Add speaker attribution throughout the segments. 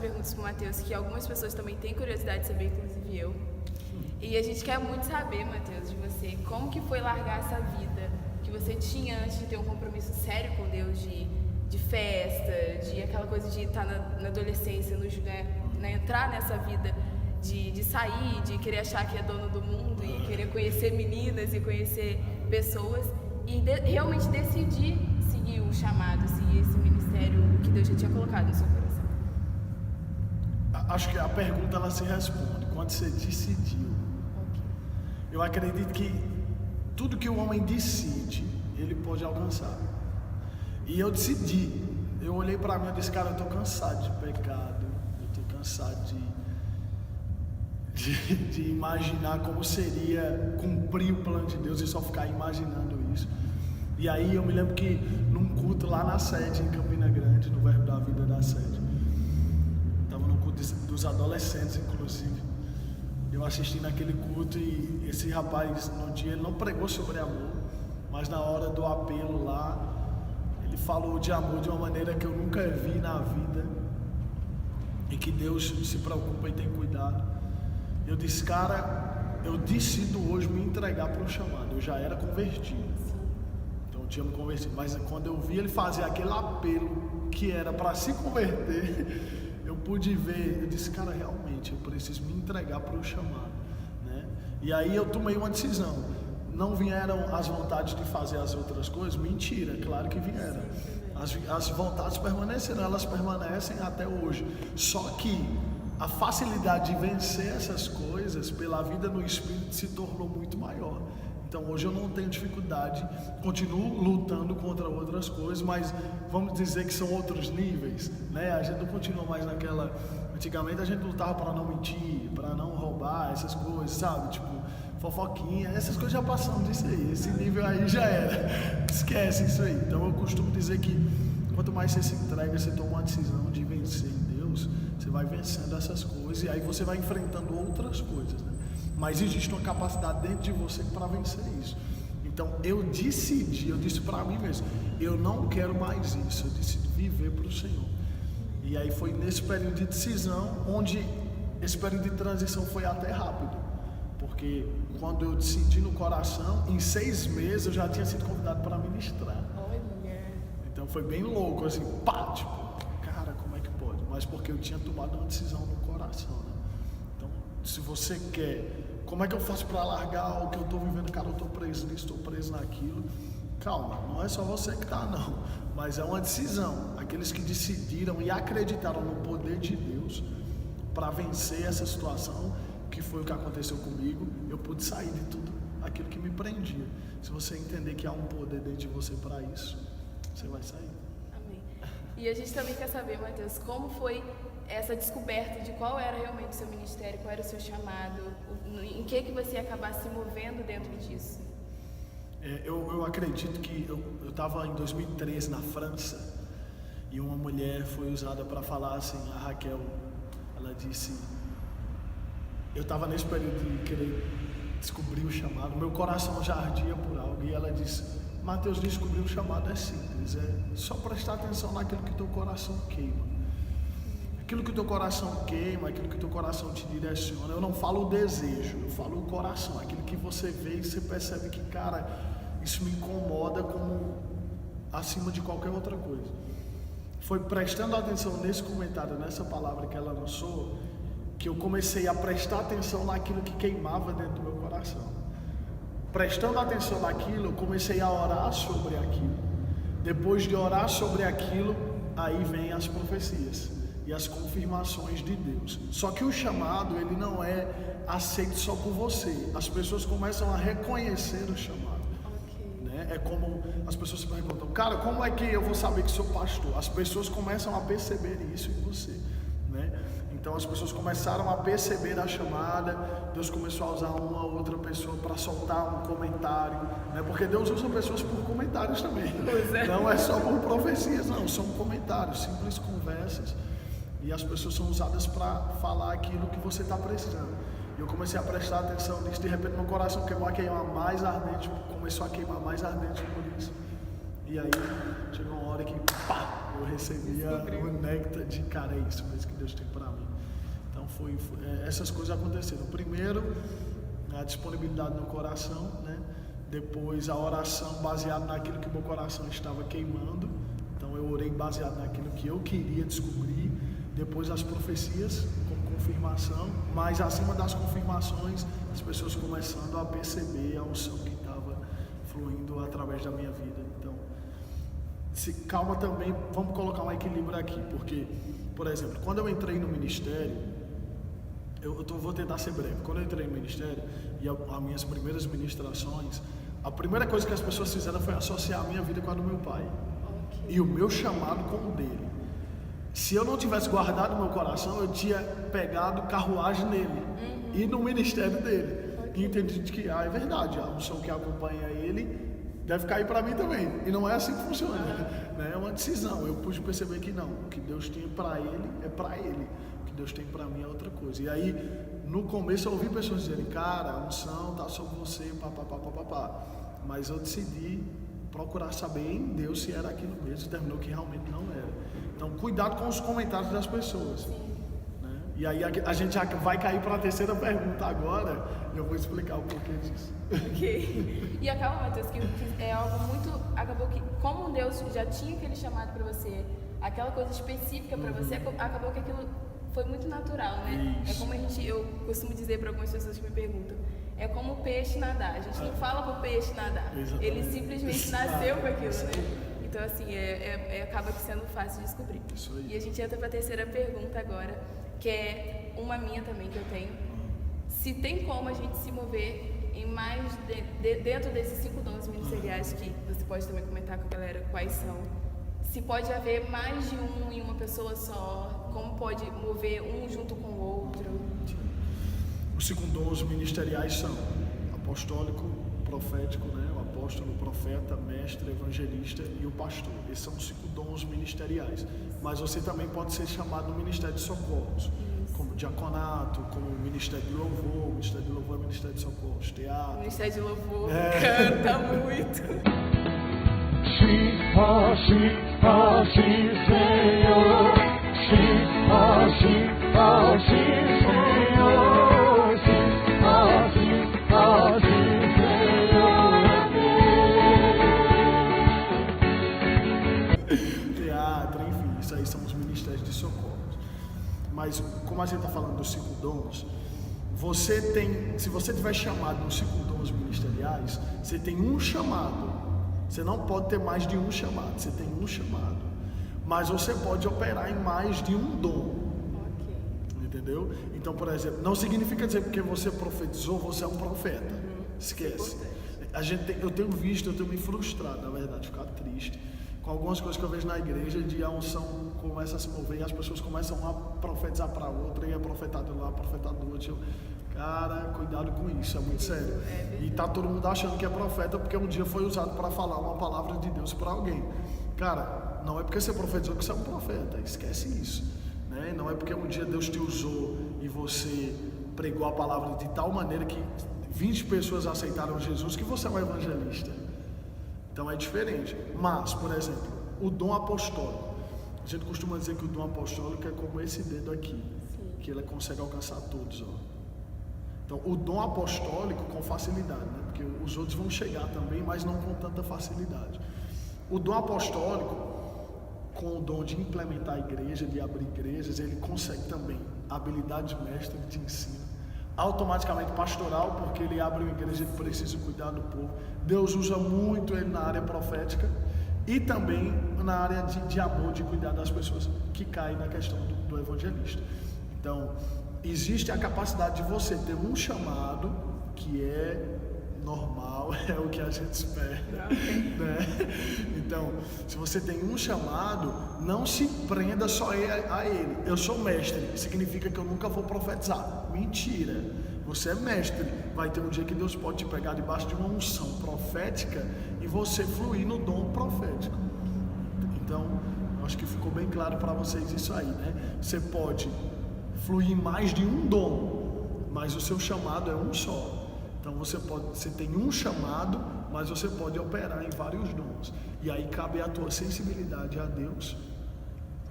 Speaker 1: perguntas pro Matheus que algumas pessoas também têm curiosidade de saber, inclusive eu. E a gente quer muito saber, Matheus, de você, como que foi largar essa vida que você tinha antes de ter um compromisso sério com Deus, de festa, de aquela coisa de estar na adolescência, entrar nessa vida de sair, de querer achar que é dono do mundo e querer conhecer meninas e conhecer pessoas e realmente decidir seguir o chamado, seguir esse ministério que Deus já tinha colocado no seu coração.
Speaker 2: Acho que a pergunta ela se responde quando você decidiu.
Speaker 1: Okay.
Speaker 2: Eu acredito que tudo que o homem decide, ele pode alcançar. E eu decidi. Eu olhei para mim e disse, cara, eu estou cansado de pecado. Eu estou cansado de imaginar como seria cumprir o plano de Deus e só ficar imaginando isso. E aí eu me lembro que num culto lá na sede, em Campina Grande, no Verbo da Vida da sede, estava no culto dos adolescentes, inclusive. Eu assisti naquele culto e esse rapaz, no dia, ele não pregou sobre amor, mas na hora do apelo lá, ele falou de amor de uma maneira que eu nunca vi na vida e que Deus se preocupa e tem cuidado. Eu disse, cara, eu decido hoje me entregar para o chamado. Eu já era convertido, então eu tinha me convertido, mas quando eu vi ele fazer aquele apelo que era para se converter, eu pude ver, eu disse, cara, realmente eu preciso me entregar para o chamado, né? E aí eu tomei uma decisão. Não vieram as vontades de fazer as outras coisas? Mentira, claro que vieram. As vontades permaneceram, elas permanecem até hoje. Só que a facilidade de vencer essas coisas pela vida no Espírito se tornou muito maior. Então hoje eu não tenho dificuldade, continuo lutando contra outras coisas, mas vamos dizer que são outros níveis, né? A gente não continua mais naquela... Antigamente a gente lutava para não mentir, para não roubar, essas coisas, sabe? Tipo, fofoquinha, essas coisas já passamos disso aí, esse nível aí já era, esquece isso aí. Então eu costumo dizer que quanto mais você se entrega, você toma uma decisão de vencer em Deus, você vai vencendo essas coisas e aí você vai enfrentando outras coisas, né? Mas existe uma capacidade dentro de você para vencer isso. Então eu decidi, eu disse para mim mesmo, eu não quero mais isso, eu decidi viver para o Senhor. E aí foi nesse período de decisão, onde esse período de transição foi até rápido, porque quando eu decidi no coração, em 6 meses eu já tinha sido convidado para ministrar. Então foi bem louco, assim, pá, tipo, cara, como é que pode? Mas porque eu tinha tomado uma decisão no coração, né? Então, se você quer, como é que eu faço para largar o que eu estou vivendo? Cara, eu estou preso nisso, estou preso naquilo. Calma, não é só você que está, não, mas é uma decisão. Aqueles que decidiram e acreditaram no poder de Deus para vencer essa situação, que foi o que aconteceu comigo, eu pude sair de tudo aquilo que me prendia. Se você entender que há um poder dentro de você para isso, você vai sair.
Speaker 1: Amém. E a gente também quer saber, Matheus, como foi essa descoberta de qual era realmente o seu ministério, qual era o seu chamado, em que você ia acabar se movendo dentro disso?
Speaker 2: Eu acredito que eu estava em 2013 na França e uma mulher foi usada para falar assim, a Raquel, ela disse, eu estava nesse período de querer descobrir o chamado, meu coração já ardia por algo, e ela disse, Matheus, descobrir o chamado é simples, é só prestar atenção naquilo que teu coração queima. Aquilo que teu coração queima, aquilo que teu coração te direciona. Eu não falo o desejo, eu falo o coração, aquilo que você vê e você percebe que, cara, isso me incomoda como acima de qualquer outra coisa. Foi prestando atenção nesse comentário, nessa palavra que ela lançou, que eu comecei a prestar atenção naquilo que queimava dentro do meu coração. Prestando atenção naquilo, eu comecei a orar sobre aquilo. Depois de orar sobre aquilo, aí vem as profecias e as confirmações de Deus. Só que o chamado, ele não é aceito só por você. As pessoas começam a reconhecer o chamado. Né? É como as pessoas se perguntam, cara, como é que eu vou saber que sou pastor? As pessoas começam a perceber isso em você, né? Então as pessoas começaram a perceber a chamada, Deus começou a usar uma ou outra pessoa para soltar um comentário, né? Porque Deus usa pessoas por comentários também, não é só por profecias, não, são comentários, simples conversas, e as pessoas são usadas para falar aquilo que você está precisando. E eu comecei a prestar atenção nisso, de repente meu coração começou a queimar mais ardente por isso. E aí chegou uma hora que pá, eu recebia o néctar de, cara, é isso mesmo que Deus tem para mim. Então essas coisas aconteceram. Primeiro, a disponibilidade no coração, né? Depois a oração baseada naquilo que meu coração estava queimando. Então eu orei baseado naquilo que eu queria descobrir. Depois as profecias como confirmação, mas acima das confirmações, as pessoas começando a perceber a unção que estava fluindo através da minha vida. Então, calma também, vamos colocar um equilíbrio aqui, porque, por exemplo, quando eu entrei no ministério, vou tentar ser breve. Quando eu entrei no ministério e as minhas primeiras ministrações, a primeira coisa que as pessoas fizeram foi associar a minha vida com a do meu pai. Okay. E o meu chamado com o dele. Se eu não tivesse guardado meu coração, eu tinha pegado carruagem nele e no ministério dele. Okay. E entendi que é verdade, a unção que acompanha ele deve cair para mim também. E não é assim que funciona, né? É uma decisão. Eu pude perceber que não, o que Deus tem para ele é para ele. O que Deus tem para mim é outra coisa. E aí, no começo eu ouvi pessoas dizerem, cara, a unção tá sobre você, papapá. Mas eu decidi procurar saber em Deus se era aquilo mesmo, e terminou que realmente não era. Então, cuidado com os comentários das pessoas. Né? E aí a gente já vai cair para a terceira pergunta agora, e eu vou explicar o porquê disso.
Speaker 1: Ok. E acaba, Matheus, que é algo muito... Acabou que, como Deus já tinha aquele chamado para você, aquela coisa específica para você, acabou que aquilo foi muito natural, né? Isso. É como eu costumo dizer para algumas pessoas que me perguntam, é como o peixe nadar. A gente não fala para o peixe nadar. Exatamente. Ele simplesmente nasceu com aquilo, né? Então, assim, acaba sendo fácil de descobrir. Isso aí. E a gente entra para a terceira pergunta agora, que é uma minha também que eu tenho. Se tem como a gente se mover em mais dentro desses 5 dons ministeriais, que você pode também comentar com a galera quais são. Se pode haver mais de um em uma pessoa só, como pode mover um junto com o outro?
Speaker 2: Os 5 dons ministeriais são apostólico, profético, né? O apóstolo, o profeta, mestre, evangelista e o pastor. Esses são os 5 dons ministeriais. Mas você também pode ser chamado no ministério de socorros, como diaconato, como ministério de louvor. O ministério de louvor é ministério de socorros, teatro.
Speaker 1: O ministério de louvor canta muito.
Speaker 3: Senhor.
Speaker 2: Teatro, enfim, isso aí são os ministérios de socorro. Mas como a gente está falando dos 5 dons, se você tiver chamado nos 5 dons ministeriais, você tem um chamado. Você não pode ter mais de um chamado, você tem um chamado. Mas você pode operar em mais de um dom. Okay. Entendeu? Então, por exemplo, não significa dizer porque você profetizou, você é um profeta. Esquece. Eu tenho me frustrado, na verdade, ficar triste com algumas coisas que eu vejo na igreja, de a unção começa a se mover e as pessoas começam a profetizar para outra, e é profetado lá, profetado do outro. Cara, cuidado com isso, é muito sério. E tá todo mundo achando que é profeta porque um dia foi usado para falar uma palavra de Deus para alguém. Cara, não é porque você profetizou que você é um profeta, esquece isso, né? Não é porque um dia Deus te usou e você pregou a palavra de tal maneira que 20 pessoas aceitaram Jesus que você é um evangelista. Então é diferente. Mas, por exemplo, o dom apostólico, a gente costuma dizer que o dom apostólico é como esse dedo aqui, que ele consegue alcançar todos, ó. Então, o dom apostólico com facilidade, né? Porque os outros vão chegar também, mas não com tanta facilidade. O dom apostólico, com o dom de implementar a igreja, de abrir igrejas, ele consegue também a habilidade de mestre, ele te ensina. Automaticamente pastoral, porque ele abre uma igreja, ele precisa cuidar do povo. Deus usa muito ele na área profética e também na área de amor, de cuidar das pessoas, que caem na questão do evangelista. Então, existe a capacidade de você ter um chamado que é normal, é o que a gente espera, né? Então, se você tem um chamado, não se prenda só a ele. Eu sou mestre, significa que eu nunca vou profetizar. Mentira, você é mestre. Vai ter um dia que Deus pode te pegar debaixo de uma unção profética e você fluir no dom profético. Então, acho que ficou bem claro para vocês isso aí, né? Você pode fluir mais de um dom, mas o seu chamado é um só. Então você tem um chamado, mas você pode operar em vários dons. E aí cabe a tua sensibilidade a Deus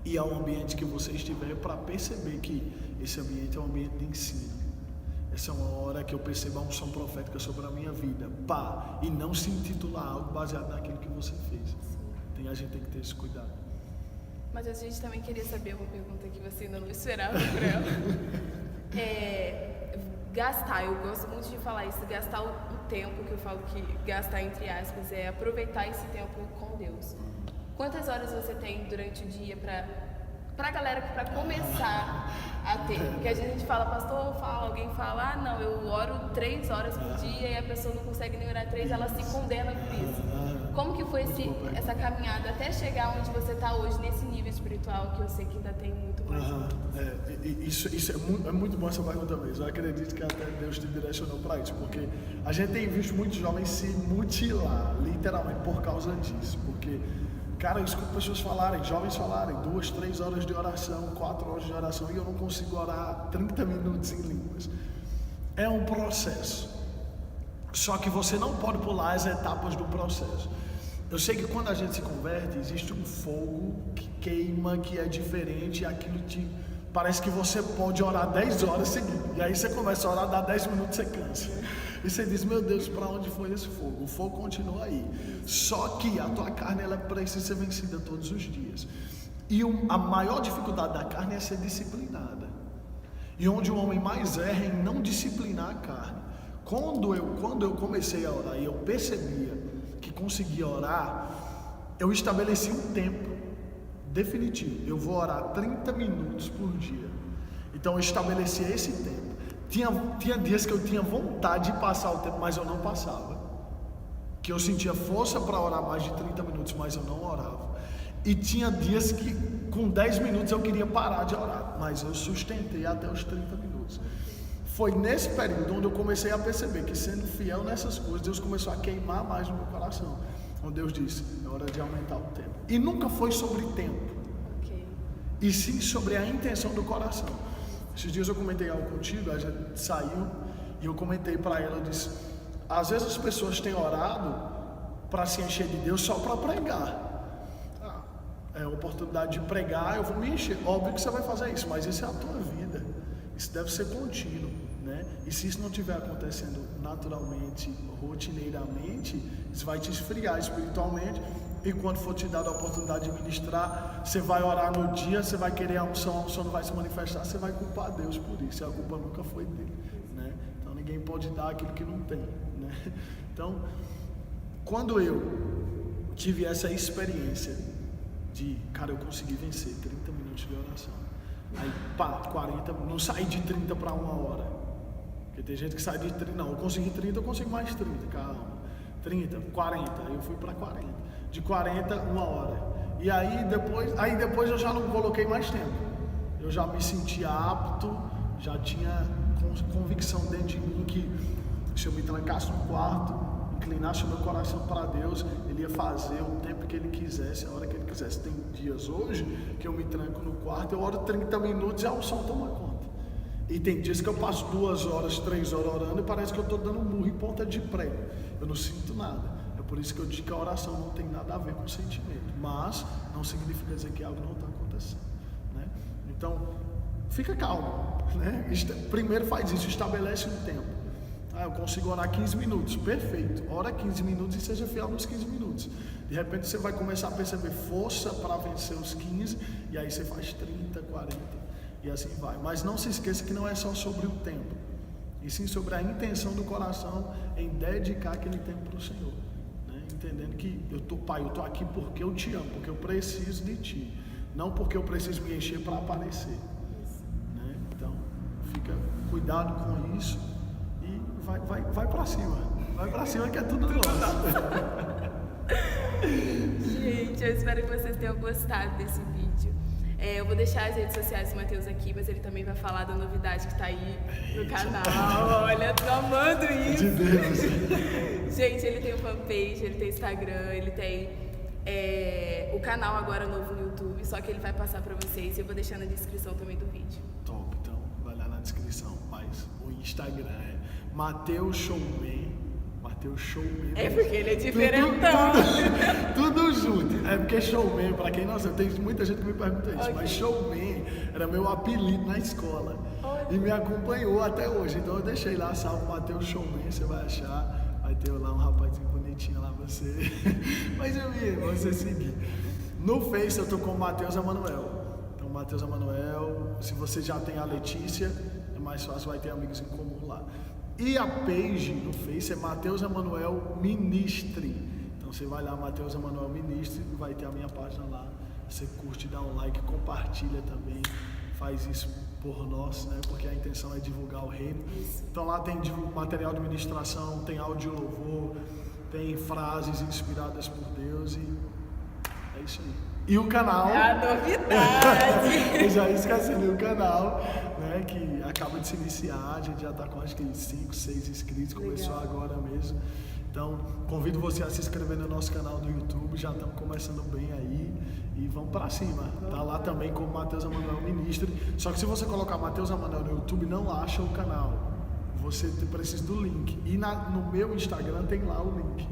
Speaker 2: e ao ambiente que você estiver para perceber que esse ambiente é um ambiente de ensino. Essa é uma hora que eu percebo a unção profética sobre a minha vida. E não se intitular algo baseado naquilo que você fez. A gente tem que ter esse cuidado.
Speaker 1: Mas a gente também queria saber uma pergunta que você ainda não esperava por ela. Gastar, eu gosto muito de falar isso, gastar o tempo, que eu falo que gastar entre aspas, é aproveitar esse tempo com Deus. Quantas horas você tem durante o dia pra galera, pra começar a ter? Porque a gente fala, pastor, alguém fala, não, eu oro 3 horas por dia e a pessoa não consegue nem orar 3, ela se condena por isso. Como que foi essa caminhada até chegar onde você está hoje, nesse nível espiritual, que eu sei que ainda tem muito mais?
Speaker 2: Isso é muito bom essa pergunta mesmo. Eu acredito que até Deus te direcionou para isso, porque a gente tem visto muitos jovens se mutilar, literalmente, por causa disso. Porque, cara, eu escuto pessoas jovens falarem 2, 3 horas de oração, 4 horas de oração, e eu não consigo orar 30 minutos em línguas. É um processo. Só que você não pode pular as etapas do processo. Eu sei que quando a gente se converte, existe um fogo que queima, que é diferente, e aquilo parece que você pode orar 10 horas seguidas. E aí você começa a orar, dá 10 minutos, você cansa. E você diz, meu Deus, para onde foi esse fogo? O fogo continua aí. Só que a tua carne, ela precisa ser vencida todos os dias. E a maior dificuldade da carne é ser disciplinada. E onde o homem mais erra é em não disciplinar a carne. Quando eu comecei a orar e eu percebia que conseguia orar, eu estabeleci um tempo definitivo. Eu vou orar 30 minutos por dia. Então eu estabeleci esse tempo. Tinha dias que eu tinha vontade de passar o tempo, mas eu não passava. Que eu sentia força para orar mais de 30 minutos, mas eu não orava. E tinha dias que com 10 minutos eu queria parar de orar, mas eu sustentei até os 30 minutos. Foi nesse período onde eu comecei a perceber que, sendo fiel nessas coisas, Deus começou a queimar mais no meu coração. Onde Deus disse, é hora de aumentar o tempo. E nunca foi sobre tempo, e sim sobre a intenção do coração. Esses dias eu comentei algo contigo, a gente saiu e eu comentei para ela, eu disse, às vezes as pessoas têm orado para se encher de Deus só para pregar. É a oportunidade de pregar, eu vou me encher. Óbvio que você vai fazer isso, mas isso é a tua vida. Isso deve ser contínuo, né? E se isso não estiver acontecendo naturalmente, rotineiramente, isso vai te esfriar espiritualmente. E quando for te dada a oportunidade de ministrar, você vai orar no dia, você vai querer a unção não vai se manifestar, você vai culpar Deus por isso. E a culpa nunca foi dele, né? Então ninguém pode dar aquilo que não tem, né? Então, quando eu tive essa experiência de, cara, eu consegui vencer 30 minutos de oração. Aí, 40, não saí de 30 para 1 hora. Porque tem gente que sai de 30, não, eu consegui 30, eu consigo mais 30, calma. 30, 40, aí eu fui para 40. De 40, 1 hora. E aí depois eu já não coloquei mais tempo. Eu já me sentia apto, já tinha convicção dentro de mim que se eu me trancasse no quarto, inclinasse o meu coração para Deus, Ele ia fazer o tempo que Ele quisesse, a hora que Ele quisesse. Tem dias hoje que eu me tranco no quarto, eu oro 30 minutos e a unção toma conta. E tem dias que eu passo 2 horas, 3 horas orando e parece que eu estou dando um murro em ponta de prego. Eu não sinto nada. É por isso que eu digo que a oração não tem nada a ver com o sentimento. Mas não significa dizer que algo não está acontecendo, né? Então, fica calmo, né? Primeiro faz isso, estabelece um tempo. Eu consigo orar 15 minutos, perfeito, ora 15 minutos e seja fiel nos 15 minutos. De repente você vai começar a perceber força para vencer os 15, e aí você faz 30, 40 e assim vai. Mas não se esqueça que não é só sobre o tempo, e sim sobre a intenção do coração em dedicar aquele tempo para o Senhor, né? Entendendo que Pai, eu estou aqui porque eu te amo, porque eu preciso de ti, não porque eu preciso me encher para aparecer, né? Então, cuidado com isso. Vai pra cima que é tudo nosso.
Speaker 1: Gente, eu espero que vocês tenham gostado desse vídeo. Eu vou deixar as redes sociais do Matheus aqui, mas ele também vai falar da novidade que tá aí no canal. Olha, tô amando isso.
Speaker 2: De Deus.
Speaker 1: Gente, ele tem um fanpage, ele tem Instagram, ele tem o canal agora novo no YouTube, só que ele vai passar pra vocês e eu vou deixar na descrição também do vídeo.
Speaker 2: Top, então vai lá na descrição, mas o Instagram Mateus Showman. Mateus Showman.
Speaker 1: É porque ele é diferentão.
Speaker 2: Tudo junto. É porque Showman, pra quem não sabe, tem muita gente que me pergunta isso,
Speaker 1: Ok.
Speaker 2: mas Showman era meu apelido na escola.
Speaker 1: Olha.
Speaker 2: E me acompanhou até hoje. Então eu deixei lá, salvo Mateus Showman, você vai achar. Vai ter lá um rapazinho bonitinho lá pra você. Mas eu vi, você seguir. No Face eu tô com o Matheus Emanuel. Então, Matheus Emanuel, se você já tem a Letícia, é mais fácil, vai ter amigos em comum lá. E a page no Face é Matheus Emanuel Ministry. Então você vai lá, Matheus Emanuel Ministry, e vai ter a minha página lá. Você curte, dá um like, compartilha também. Faz isso por nós, né? Porque a intenção é divulgar o reino. Então lá tem material de ministração, tem áudio louvor, tem frases inspiradas por Deus e é isso aí. E o canal.
Speaker 1: É a novidade.
Speaker 2: Eu já esqueci o canal, né? Que acaba de se iniciar, a gente já está com acho que 5, 6 inscritos, começou agora mesmo. Então, convido você a se inscrever no nosso canal do YouTube, já estamos começando bem aí e vamos para cima. Tá lá também como Matheus Emanuel Ministry. Só que se você colocar Matheus Emanuel no YouTube, não acha o canal. Você precisa do link. E no meu Instagram tem lá o link.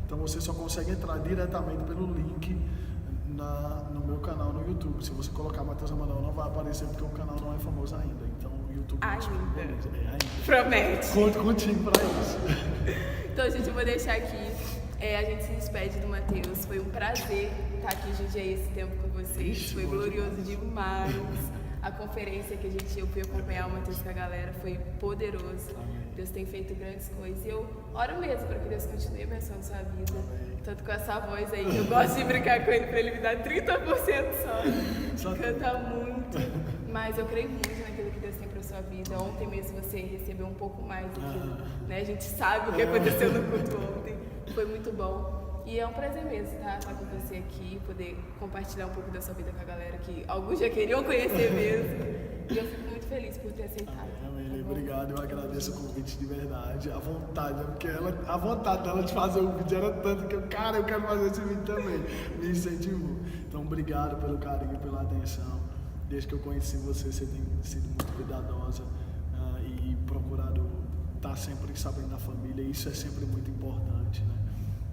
Speaker 2: Então você só consegue entrar diretamente pelo link no meu canal no YouTube. Se você colocar Matheus Emanuel, não vai aparecer porque o canal não é famoso ainda. Então o YouTube não disponibiliza. Ainda.
Speaker 1: Promete.
Speaker 2: Conto contigo para isso.
Speaker 1: Então, gente, eu vou deixar aqui. A gente se despede do Matheus. Foi um prazer estar aqui em Jundiaí esse tempo com vocês.
Speaker 2: Ixi,
Speaker 1: foi
Speaker 2: bom
Speaker 1: glorioso demais. A conferência que eu fui acompanhar o Matheus com a galera foi poderoso.
Speaker 2: Amém.
Speaker 1: Deus tem feito grandes coisas. E eu oro mesmo para que Deus continue abençoando sua vida.
Speaker 2: Amém.
Speaker 1: Tanto com essa voz aí, que eu gosto de brincar com ele para ele me dar 30% só. Canta muito. Mas eu creio muito naquilo que Deus tem para sua vida. Ontem mesmo você recebeu um pouco mais daquilo, né? A gente sabe o que aconteceu no culto ontem. Foi muito bom. E é um prazer mesmo, tá? Estar com você aqui, poder compartilhar um pouco da sua vida com a galera que alguns já queriam conhecer mesmo. E eu fico muito feliz por ter aceitado.
Speaker 2: Amém. Obrigado, eu agradeço o convite de verdade. A vontade, porque a vontade dela de fazer o vídeo era tanto que eu quero fazer esse vídeo também. Me incentivou. Então, obrigado pelo carinho, pela atenção. Desde que eu conheci você tem sido muito cuidadosa e procurado estar sempre sabendo da família. Isso é sempre muito importante, né?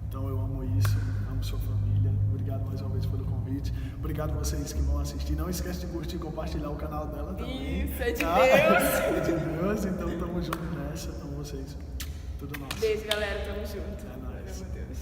Speaker 2: Então eu amo isso, amo sua família. Obrigado mais uma vez pelo convite. Obrigado a vocês que vão assistir. Não esquece de curtir e compartilhar o canal dela também.
Speaker 1: Isso, é de
Speaker 2: tá?
Speaker 1: Deus.
Speaker 2: É de Deus, então tamo junto nessa. Amo vocês. Tudo nosso.
Speaker 1: Beijo, galera. Tamo junto.
Speaker 2: É nóis.
Speaker 1: Meu Deus.